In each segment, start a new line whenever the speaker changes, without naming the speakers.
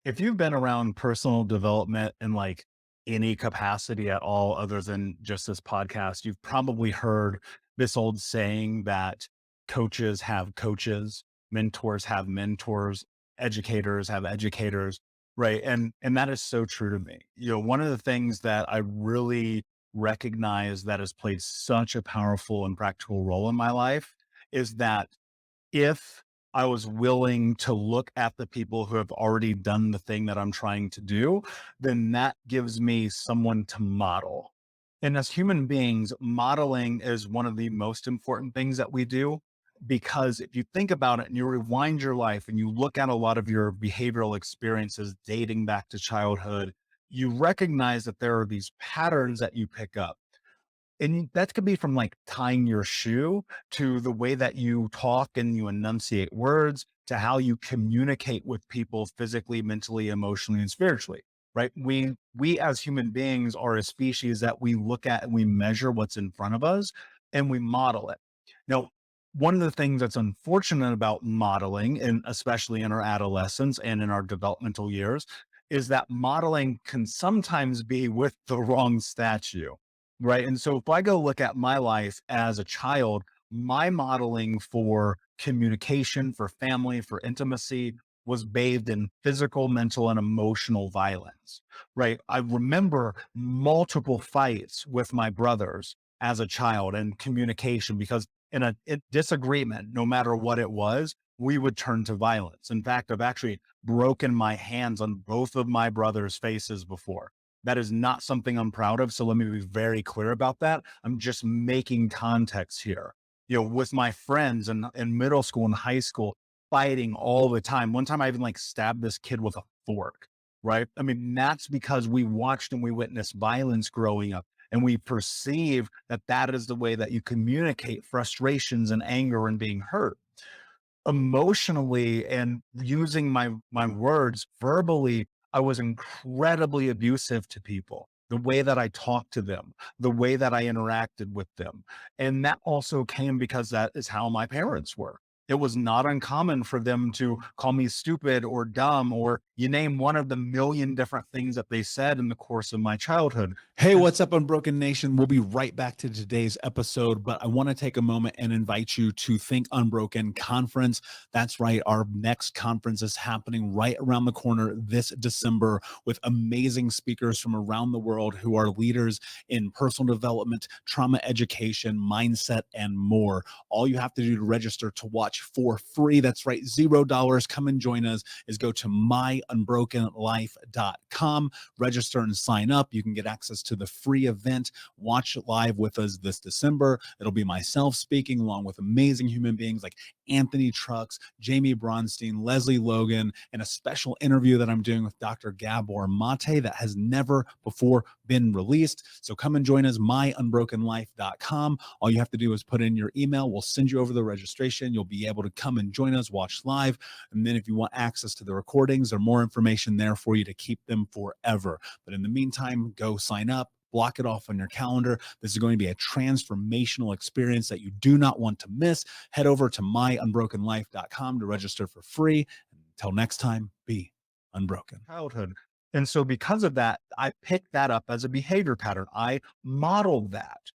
If you've been around personal development in like any capacity at all, other than just this podcast, you've probably heard this old saying that coaches have coaches, mentors have mentors, educators have educators, right? And that is so true to me. One of the things that I really recognize that has played such a powerful and practical role in my life is that if I was willing to look at the people who have already done the thing that I'm trying to do, then that gives me someone to model. And as human beings, modeling is one of the most important things that we do. Because if you think about it and you rewind your life and you look at a lot of your behavioral experiences dating back to childhood, you recognize that there are these patterns that you pick up. And that could be from like tying your shoe to the way that you talk and you enunciate words to how you communicate with people physically, mentally, emotionally, and spiritually. Right. We as human beings are a species that we look at and we measure what's in front of us and we model it. Now, one of the things that's unfortunate about modeling, and especially in our adolescence and in our developmental years, is that modeling can sometimes be with the wrong statue. Right. And so if I go look at my life as a child, my modeling for communication, for family, for intimacy was bathed in physical, mental, and emotional violence. Right. I remember multiple fights with my brothers as a child and communication because in disagreement, no matter what it was, we would turn to violence. In fact, I've actually broken my hands on both of my brothers' faces before. That is not something I'm proud of. So let me be very clear about that. I'm just making context here. With my friends in middle school and high school, fighting all the time. One time I even like stabbed this kid with a fork, right? I mean, that's because we watched and we witnessed violence growing up. And we perceive that that is the way that you communicate frustrations and anger and being hurt emotionally and using my words verbally. I was incredibly abusive to people, the way that I talked to them, the way that I interacted with them. And that also came because that is how my parents were. It was not uncommon for them to call me stupid or dumb, or you name one of the million different things that they said in the course of my childhood.
Hey,
And
what's up, Unbroken Nation? We'll be right back to today's episode, but I want to take a moment and invite you to Think Unbroken Conference. That's right. Our next conference is happening right around the corner this December with amazing speakers from around the world who are leaders in personal development, trauma education, mindset, and more. All you have to do to register to watch for free, that's right, $0. Come and join us, is go to myunbrokenlife.com, register and sign up. You can get access to the free event. Watch it live with us this December. It'll be myself speaking along with amazing human beings like Anthony Trucks, Jamie Bronstein, Leslie Logan, and a special interview that I'm doing with Dr. Gabor Mate that has never before been released. So come and join us, myunbrokenlife.com. All you have to do is put in your email. We'll send you over the registration. You'll be able to come and join us, watch live. And then if you want access to the recordings or more information there for you to keep them forever. But in the meantime, go sign up, block it off on your calendar. This is going to be a transformational experience that you do not want to miss. Head over to myunbrokenlife.com to register for free. Until next time, be unbroken.
childhood. And so because of that, I picked that up as a behavior pattern. I modeled that.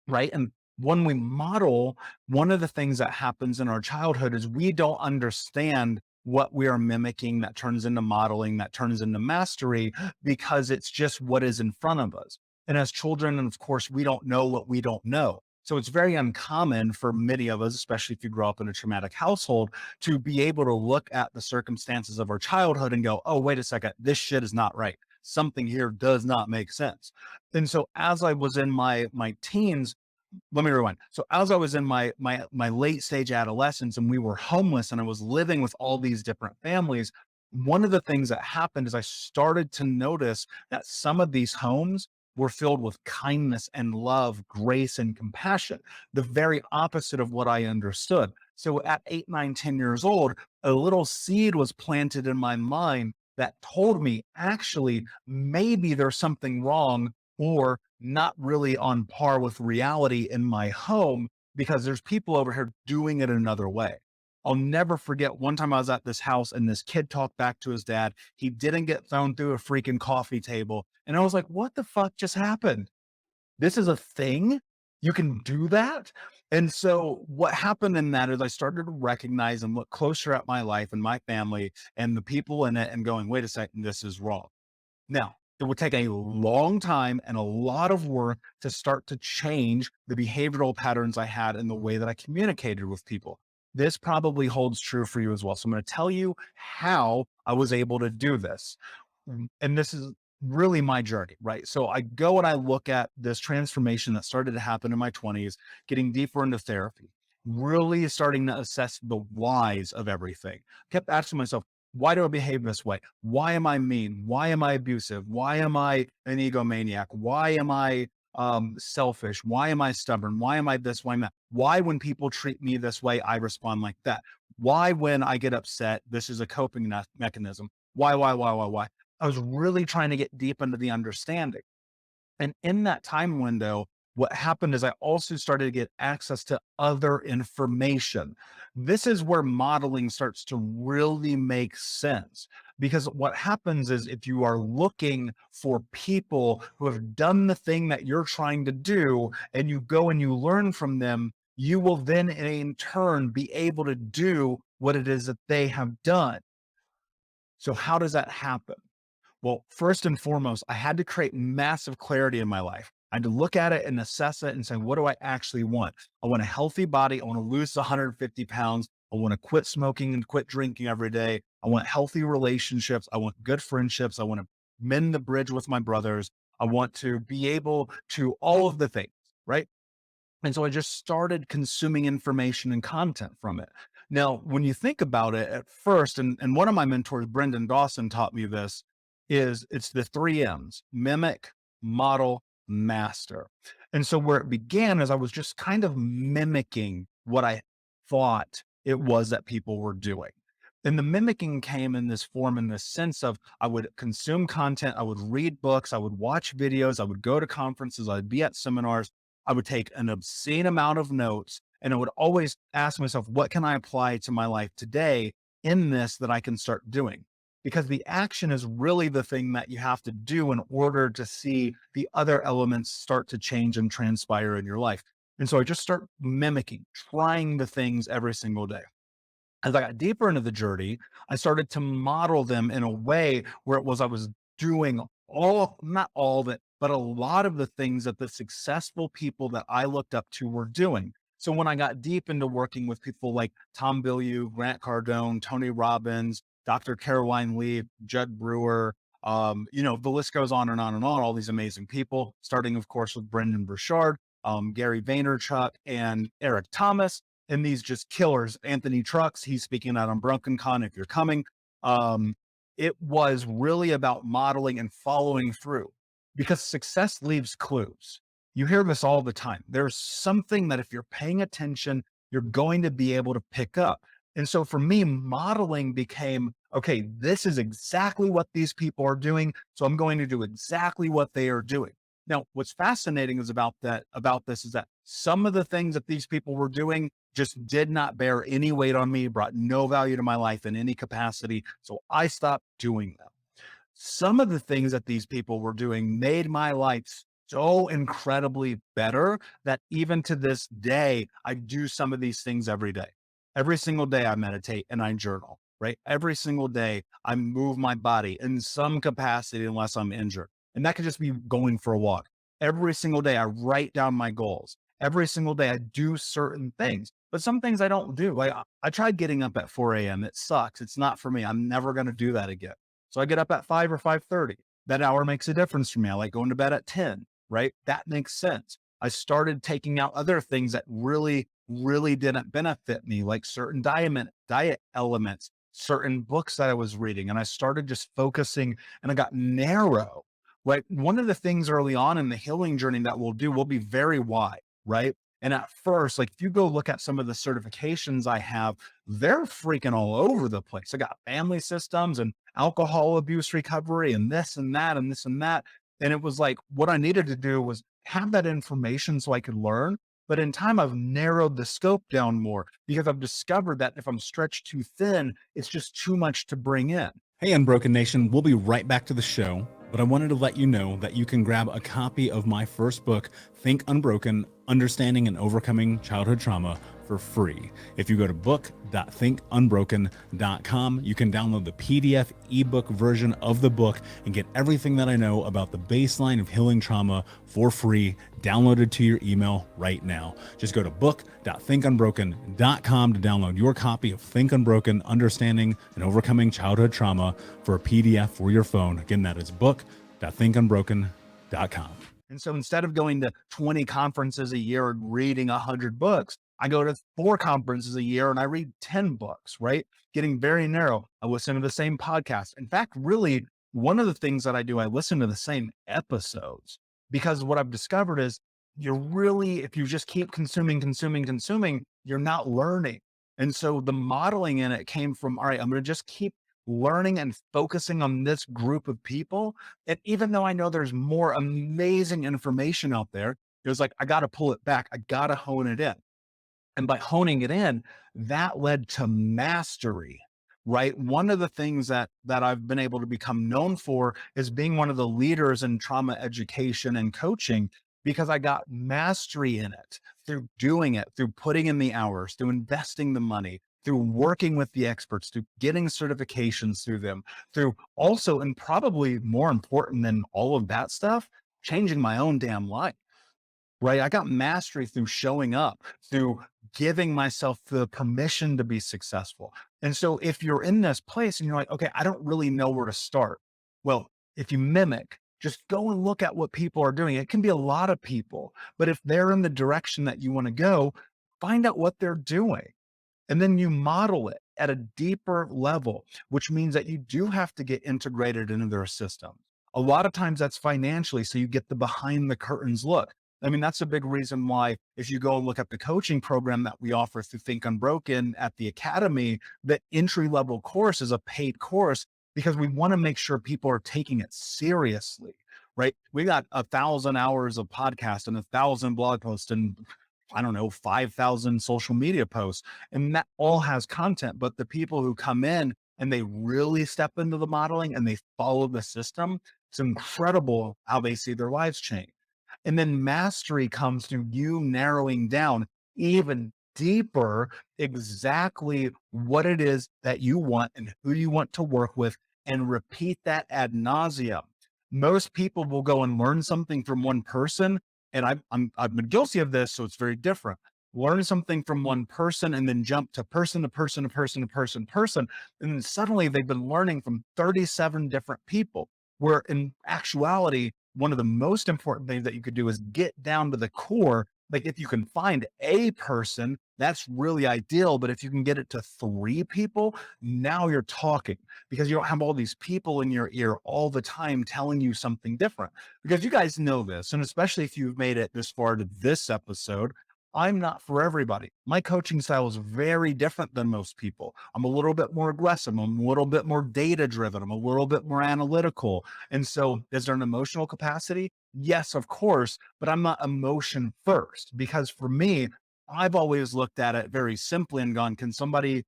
Right. And when we model, one of the things that happens in our childhood is we don't understand what we are mimicking that turns into modeling, that turns into mastery, because it's just what is in front of us. And as children, and of course, we don't know what we don't know. So it's very uncommon for many of us, especially if you grow up in a traumatic household, to be able to look at the circumstances of our childhood and go, oh, wait a second, this shit is not right. Something here does not make sense. And so as I was in my teens, let me rewind. So as I was in my late stage adolescence and we were homeless and I was living with all these different families, one of the things that happened is I started to notice that some of these homes were filled with kindness and love, grace and compassion, the very opposite of what I understood. So at 8, 9, 10 years old, a little seed was planted in my mind that told me actually maybe there's something wrong or not really on par with reality in my home because there's people over here doing it another way. I'll never forget one time I was at this house and this kid talked back to his dad. He didn't get thrown through a freaking coffee table. And I was like, what the fuck just happened? This is a thing? You can do that? And so what happened in that is I started to recognize and look closer at my life and my family and the people in it and going, wait a second, this is wrong. Now, it would take a long time and a lot of work to start to change the behavioral patterns I had in the way that I communicated with people. This probably holds true for you as well. So I'm going to tell you how I was able to do this. And this is really my journey, right? So I go and I look at this transformation that started to happen in my 20s, getting deeper into therapy, really starting to assess the whys of everything. Kept asking myself, why do I behave this way? Why am I mean? Why am I abusive? Why am I an egomaniac? Why am I selfish? Why am I stubborn? Why am I this? Why am I that? Why, when people treat me this way, I respond like that? Why, when I get upset, this is a coping mechanism? Why? I was really trying to get deep into the understanding. And in that time window, what happened is I also started to get access to other information. This is where modeling starts to really make sense. Because what happens is if you are looking for people who have done the thing that you're trying to do, and you go and you learn from them, you will then in turn be able to do what it is that they have done. So, how does that happen? Well, first and foremost, I had to create massive clarity in my life. I had to look at it and assess it and say, what do I actually want? I want a healthy body. I want to lose 150 pounds. I want to quit smoking and quit drinking every day. I want healthy relationships. I want good friendships. I want to mend the bridge with my brothers. I want to be able to all of the things, right? And so I just started consuming information and content from it. Now, when you think about it at first, and one of my mentors, Brendan Dawson, taught me this, is it's the three M's: mimic, model, master. And so where it began is I was just kind of mimicking what I thought it was that people were doing. And the mimicking came in this form, in this sense of I would consume content, I would read books, I would watch videos, I would go to conferences, I'd be at seminars, I would take an obscene amount of notes, and I would always ask myself, what can I apply to my life today in this that I can start doing? Because the action is really the thing that you have to do in order to see the other elements start to change and transpire in your life. And so I just start mimicking, trying the things every single day. As I got deeper into the journey, I started to model them in a way where it was I was doing all, not all of it, but a lot of the things that the successful people that I looked up to were doing. So when I got deep into working with people like Tom Bilyeu, Grant Cardone, Tony Robbins, Dr. Caroline Lee, Judd Brewer, the list goes on and on and on, all these amazing people, starting, of course, with Brendan Burchard, Gary Vaynerchuk, and Eric Thomas, and these just killers. Anthony Trucks, he's speaking at Unbroken Con if you're coming. Um, it was really about modeling and following through, because success leaves clues. You hear this all the time. There's something that if you're paying attention, you're going to be able to pick up. And so for me, modeling became, okay, this is exactly what these people are doing. So I'm going to do exactly what they are doing. Now, what's fascinating is about this is that some of the things that these people were doing just did not bear any weight on me, brought no value to my life in any capacity. So I stopped doing them. Some of the things that these people were doing made my life so incredibly better that even to this day, I do some of these things every day. Every single day I meditate and I journal, right? Every single day I move my body in some capacity unless I'm injured. And that could just be going for a walk. Every single day I write down my goals. Every single day I do certain things, but some things I don't do. Like I tried getting up at 4 a.m. It sucks. It's not for me. I'm never going to do that again. So I get up at 5 or 5:30. That hour makes a difference for me. I like going to bed at 10, right? That makes sense. I started taking out other things that really didn't benefit me, like certain diet elements, certain books that I was reading. And I started just focusing and I got narrow. Like one of the things early on in the healing journey that we'll do will be very wide, right? And at first, like if you go look at some of the certifications I have, they're freaking all over the place. I got family systems and alcohol abuse recovery and this and that and this and that. And it was like what I needed to do was have that information so I could learn, But in time, I've narrowed the scope down more because I've discovered that if I'm stretched too thin, it's just too much to bring in.
Hey, Unbroken Nation, we'll be right back to the show, but I wanted to let you know that you can grab a copy of my first book, Think Unbroken: Understanding and Overcoming Childhood Trauma, for free. If you go to book.thinkunbroken.com, you can download the PDF ebook version of the book and get everything that I know about the baseline of healing trauma for free, downloaded to your email right now. Just go to book.thinkunbroken.com to download your copy of Think Unbroken: Understanding and Overcoming Childhood Trauma for a PDF for your phone. Again, that is book.thinkunbroken.com.
And so instead of going to 20 conferences a year and reading 100 books, I go to 4 conferences a year and I read 10 books, right? Getting very narrow. I listen to the same podcast. In fact, really, one of the things that I do, I listen to the same episodes because what I've discovered is you're really, if you just keep consuming, you're not learning. And so the modeling in it came from, all right, I'm going to just keep learning and focusing on this group of people. And even though I know there's more amazing information out there, it was like, I got to pull it back. I got to hone it in. And by honing it in, that led to mastery, right? One of the things that I've been able to become known for is being one of the leaders in trauma education and coaching because I got mastery in it through doing it, through putting in the hours, through investing the money, through working with the experts, through getting certifications through them, through also, and probably more important than all of that stuff, changing my own damn life. Right. I got mastery through showing up, through giving myself the permission to be successful. And so if you're in this place and you're like, okay, I don't really know where to start. Well, if you mimic, just go and look at what people are doing. It can be a lot of people, but if they're in the direction that you want to go, find out what they're doing. And then you model it at a deeper level, which means that you do have to get integrated into their system. A lot of times that's financially, so you get the behind the curtains look. I mean, that's a big reason why if you go and look at the coaching program that we offer through Think Unbroken at the Academy, the entry level course is a paid course because we want to make sure people are taking it seriously, right? We got 1,000 hours of podcast and 1,000 blog posts and I don't know, 5,000 social media posts, and that all has content. But the people who come in and they really step into the modeling and they follow the system, it's incredible how they see their lives change. And then mastery comes through you narrowing down even deeper exactly what it is that you want and who you want to work with and repeat that ad nauseum. Most people will go and learn something from one person. And I've been guilty of this, so it's very different. Learn something from one person and then jump to person to person to person to person, person. And then suddenly they've been learning from 37 different people. Where in actuality, one of the most important things that you could do is get down to the core. Like if you can find a person, that's really ideal. But if you can get it to 3 people, now you're talking because you don't have all these people in your ear all the time telling you something different. Because you guys know this, and especially if you've made it this far to this episode, I'm not for everybody. My coaching style is very different than most people. I'm a little bit more aggressive. I'm a little bit more data driven. I'm a little bit more analytical. And so, is there an emotional capacity? Yes, of course, but I'm not emotion first because for me, I've always looked at it very simply and gone, has somebody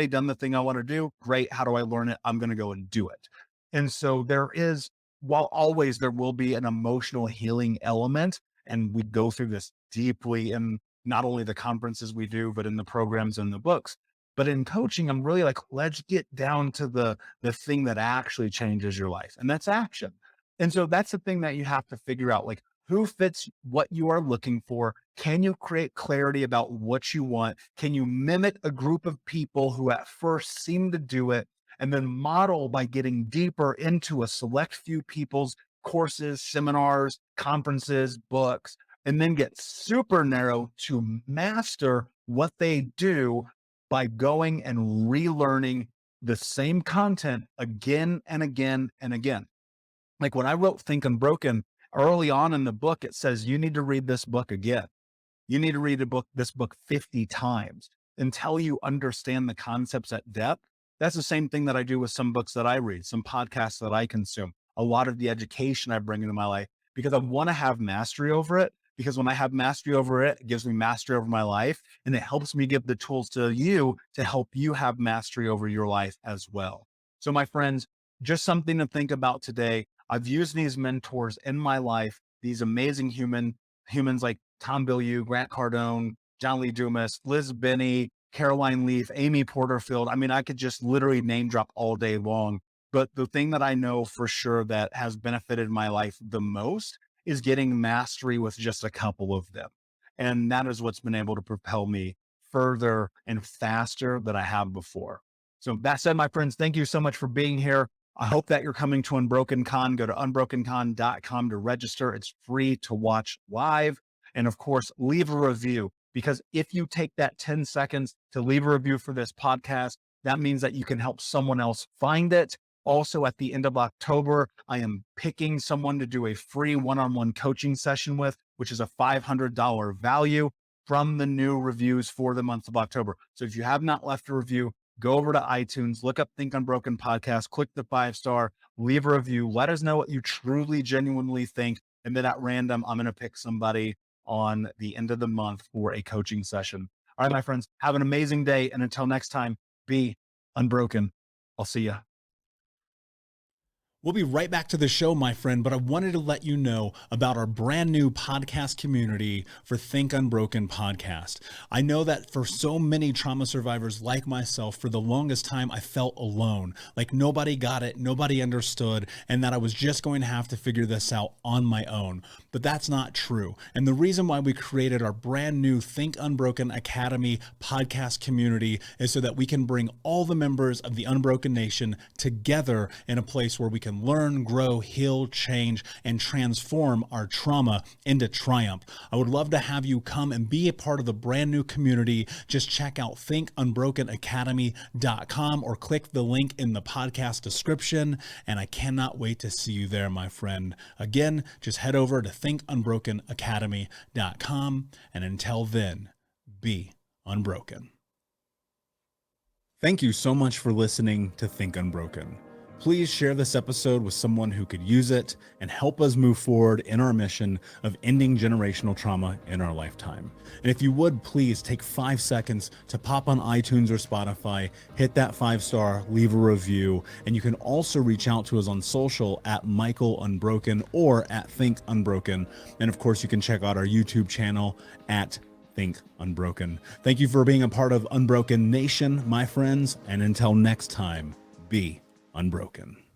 done the thing I want to do? Great. How do I learn it? I'm going to go and do it. And so there is, while always there will be an emotional healing element, and we go through this deeply in not only the conferences we do, but in the programs and the books. But in coaching, I'm really like, let's get down to the thing that actually changes your life, and that's action. And so that's the thing that you have to figure out, like who fits what you are looking for. Can you create clarity about what you want? Can you mimic a group of people who at first seem to do it and then model by getting deeper into a select few people's courses, seminars, conferences, books, and then get super narrow to master what they do by going and relearning the same content again and again and again. Like when I wrote Think Unbroken, early on in the book, it says, you need to read this book again. You need to read this book 50 times until you understand the concepts at depth. That's the same thing that I do with some books that I read, some podcasts that I consume, a lot of the education I bring into my life because I want to have mastery over it. because when I have mastery over it, it gives me mastery over my life, and it helps me give the tools to you to help you have mastery over your life as well. So my friends, just something to think about today. I've used these mentors in my life, these amazing humans like Tom Bilyeu, Grant Cardone, John Lee Dumas, Liz Binney, Caroline Leaf, Amy Porterfield. I mean, I could just literally name drop all day long. But the thing that I know for sure that has benefited my life the most is getting mastery with just a couple of them. And that is what's been able to propel me further and faster than I have before. So that said, my friends, thank you so much for being here. I hope that you're coming to Unbroken Con. Go to unbrokencon.com to register. It's free to watch live. And of course, leave a review, because if you take that 10 seconds to leave a review for this podcast, that means that you can help someone else find it. Also, at the end of October, I am picking someone to do a free one-on-one coaching session with, which is a $500 value from the new reviews for the month of October. So if you have not left a review, go over to iTunes, look up Think Unbroken Podcast, click the 5-star, leave a review, let us know what you truly, genuinely think. And then at random, I'm going to pick somebody on the end of the month for a coaching session. All right, my friends, have an amazing day. And until next time, be unbroken. I'll see ya.
We'll be right back to the show, my friend, but I wanted to let you know about our brand new podcast community for Think Unbroken Podcast. I know that for so many trauma survivors like myself, for the longest time, I felt alone, like nobody got it, nobody understood, and that I was just going to have to figure this out on my own. But that's not true. And the reason why we created our brand new Think Unbroken Academy podcast community is so that we can bring all the members of the Unbroken Nation together in a place where we can learn, grow, heal, change, and transform our trauma into triumph. I would love to have you come and be a part of the brand new community. Just check out thinkunbrokenacademy.com or click the link in the podcast description. And I cannot wait to see you there, my friend. Again, just head over to thinkunbrokenacademy.com. And until then, be unbroken. Thank you so much for listening to Think Unbroken. Please share this episode with someone who could use it and help us move forward in our mission of ending generational trauma in our lifetime. And if you would, please take 5 seconds to pop on iTunes or Spotify, hit that 5-star, leave a review, and you can also reach out to us on social at Michael Unbroken or at Think Unbroken. And of course, you can check out our YouTube channel at Think Unbroken. Thank you for being a part of Unbroken Nation, my friends, and until next time, be unbroken.